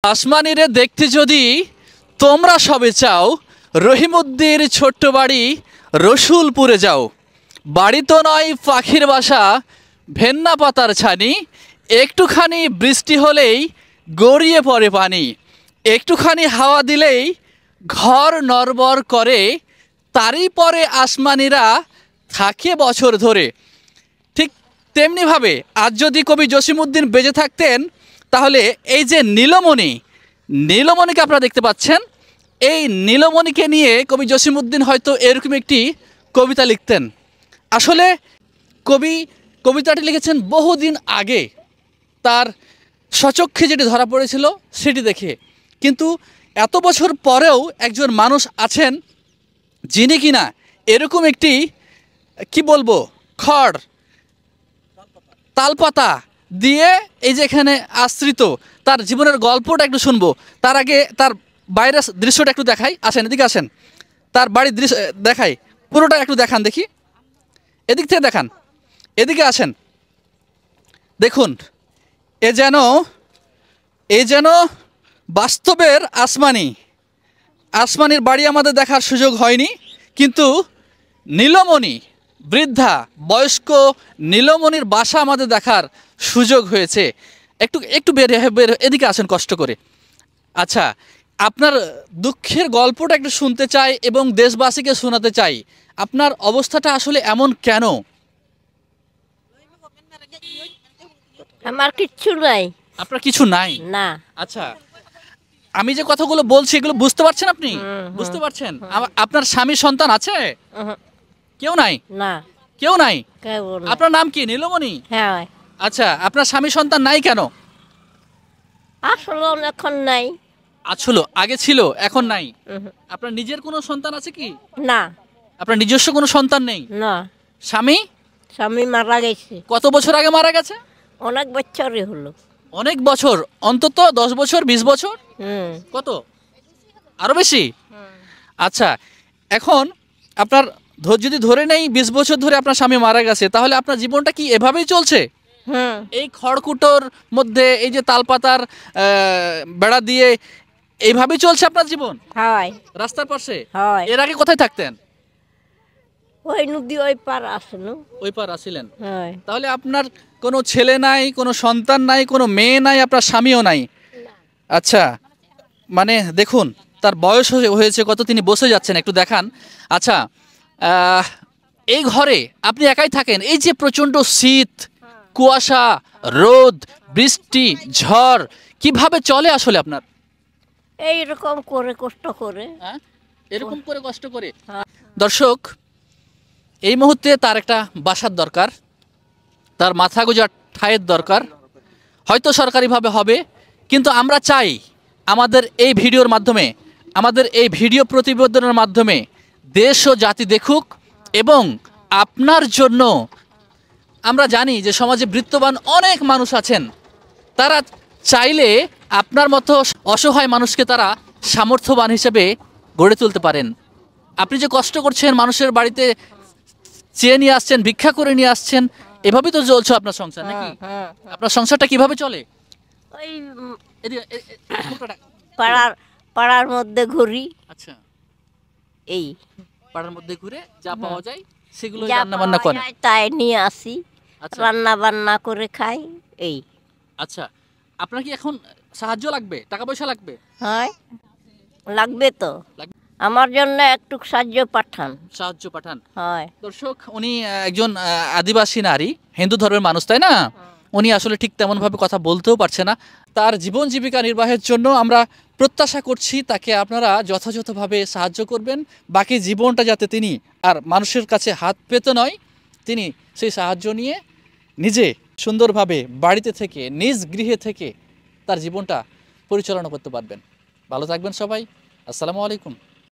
আসমানিরে দেখতে যদি তোমরা সবে চাও, রহিমউদ্দির ছোট্ট বাড়ি রসুলপুরে যাও। বাড়ি তো নয় পাখির বাসা, ভেন্না পাতার ছানি, একটুখানি বৃষ্টি হলেই গড়িয়ে পড়ে পানি, একটুখানি হাওয়া দিলেই ঘর নড়বড় করে, তারই পরে আসমানিরা থাকে বছর ধরে। ঠিক তেমনিভাবে আজ যদি কবি জসিমউদ্দিন বেঁচে থাকতেন, তাহলে এই যে নীলমণিকে আপনারা দেখতে পাচ্ছেন, এই নীলমণিকে নিয়ে কবি জসিমউদ্দিন হয়তো এরকম একটি কবিতা লিখতেন। আসলে কবি কবিতাটি লিখেছেন বহুদিন আগে, তার স্বচক্ষে যেটি ধরা পড়েছিল সেটি দেখে। কিন্তু এত বছর পরেও একজন মানুষ আছেন যিনি কিনা এরকম একটি কি বলবো খড় তালপাতা দিয়ে এই যে এখানে আশ্রিত, তার জীবনের গল্পটা একটু শুনবো। তার আগে তার বাইরের দৃশ্যটা একটু দেখাই, আসেন এদিকে আসেন, তার বাড়ির দৃশ্য দেখাই, পুরোটা একটু দেখান দেখি, এদিক থেকে দেখান, এদিকে আসেন। দেখুন, এ যেন বাস্তবের আসমানির বাড়ি আমাদের দেখার সুযোগ হয়নি, কিন্তু নীলমণি বৃদ্ধা বয়স্ক নীলমণির বাসা আমাদের দেখার সুযোগ হয়েছে। একটু বের এদিকে আসেন কষ্ট করে। আচ্ছা, আপনার দুঃখের গল্পটা একটু শুনতে চাই এবং দেশবাসীকে শোনাতে চাই। আপনার অবস্থাটা আসলে এমন কেন? আমার কিচ্ছু নাই। আপনার কিছু নাই? না। আচ্ছা, আমি যে কথাগুলো বলছি এগুলো বুঝতে পারছেন আপনি? বুঝতে পারছেন? আপনার স্বামী সন্তান আছে? কেউ নাই? না, কেউ নাই। কেউ না। আপনার নাম কি? নীলমণি? হ্যাঁ। আচ্ছা, আপনার স্বামী সন্তান নাই কেন? আসলে এখন নাই। আসলে আগে ছিল, এখন নাই। আপনার নিজের কোনো সন্তান আছে কি? না। আপনার নিজস্ব কোনো সন্তান নেই? না। স্বামী মারা গেছে। কত বছর আগে মারা গেছে? অনেক বছরই হলো। অনেক বছর, অন্তত 10 বছর 20 বছর? কত, আরো বেশি? আচ্ছা, এখন আপনার যদি ধরে নেই 20 বছর ধরে আপনার স্বামী মারা গেছে, তাহলে আপনার জীবনটা কি এভাবেই চলছে? এই খড়কুটোর মধ্যে এই যে তালপাতার বেড়া দিয়ে এইভাবেই চলছে আপনার জীবন? হয়। রাস্তার পাশে? হয়। এর আগে কোথায় থাকতেন? ওই নদী ওই পার আসলো। ওই পার আসিলেন? হয়। তাহলে আপনার কোনো ছেলে নাই, কোনো সন্তান নাই, কোনো মেয়ে নাই, আপনার স্বামীও নাই? আচ্ছা, মানে দেখুন তার বয়স হয়েছে কত, তিনি বসে যাচ্ছেন, একটু দেখান। আচ্ছা, এই ঘরে আপনি একাই থাকেন, এই যে প্রচণ্ড শীত, কুয়াশা, রোদ, বৃষ্টি, ঝড়, কিভাবে চলে আসলে আপনার? এইরকম করে কষ্ট করে। এরকম করে কষ্ট করে। দর্শক, এই মুহূর্তে তার একটা বাসার দরকার, তার মাথা গোজার ঠাঁইয়ের দরকার, হয়তো সরকারিভাবে হবে, কিন্তু আমরা চাই আমাদের এই ভিডিওর মাধ্যমে, আমাদের এই ভিডিও প্রতিবেদনের মাধ্যমে দেশ ও জাতি দেখুক। এবং আপনার জন্য আমরা জানি যে সমাজে বৃত্তবান অনেক মানুষ আছেন, তারা চাইলে আপনার মতো অসহায় মানুষকে তারা সামর্থ্যবান হিসেবে গড়ে তুলতে পারেন। আপনি যে কষ্ট করছেন, মানুষের বাড়িতে চেয়ে নিয়ে আসছেন, ভিক্ষা করে নিয়ে আসছেন, এভাবেই তো চলছে আপনার সংসার নাকি? আপনার সংসারটা কিভাবে চলে? ওই পাড়ার মধ্যে ঘুরি। আচ্ছা, এই পাড়ার মধ্যে ঘুরে যা পাওয়া যায় সেগুলো রান্না বান্না করে, তাই নিয়ে আসি, রান্না বান্না করে খাই। এই আচ্ছা, আপনার কি এখন সাহায্য লাগবে, টাকা পয়সা লাগবে? হয়, লাগবে তো। আমার জন্য একটু সাহায্য পাঠান। হয়। দর্শক, উনি একজন আদিবাসী নারী, হিন্দু ধর্মের মানুষ, তাই না? উনি আসলে ঠিক তেমনভাবে কথা বলতেও পারছে না। তার জীবন জীবিকা নির্বাহের জন্য আমরা প্রত্যাশা করছি তাকে আপনারা যথাযথভাবে সাহায্য করবেন। বাকি জীবনটা যাতে তিনি আর মানুষের কাছে হাত পেতে নয়, তিনি সেই সাহায্য নিয়ে নিজে সুন্দরভাবে বাড়িতে থেকে, নিজ গৃহে থেকে তার জীবনটা পরিচালনা করতে পারবেন। ভালো থাকবেন সবাই। আসসালামু আলাইকুম।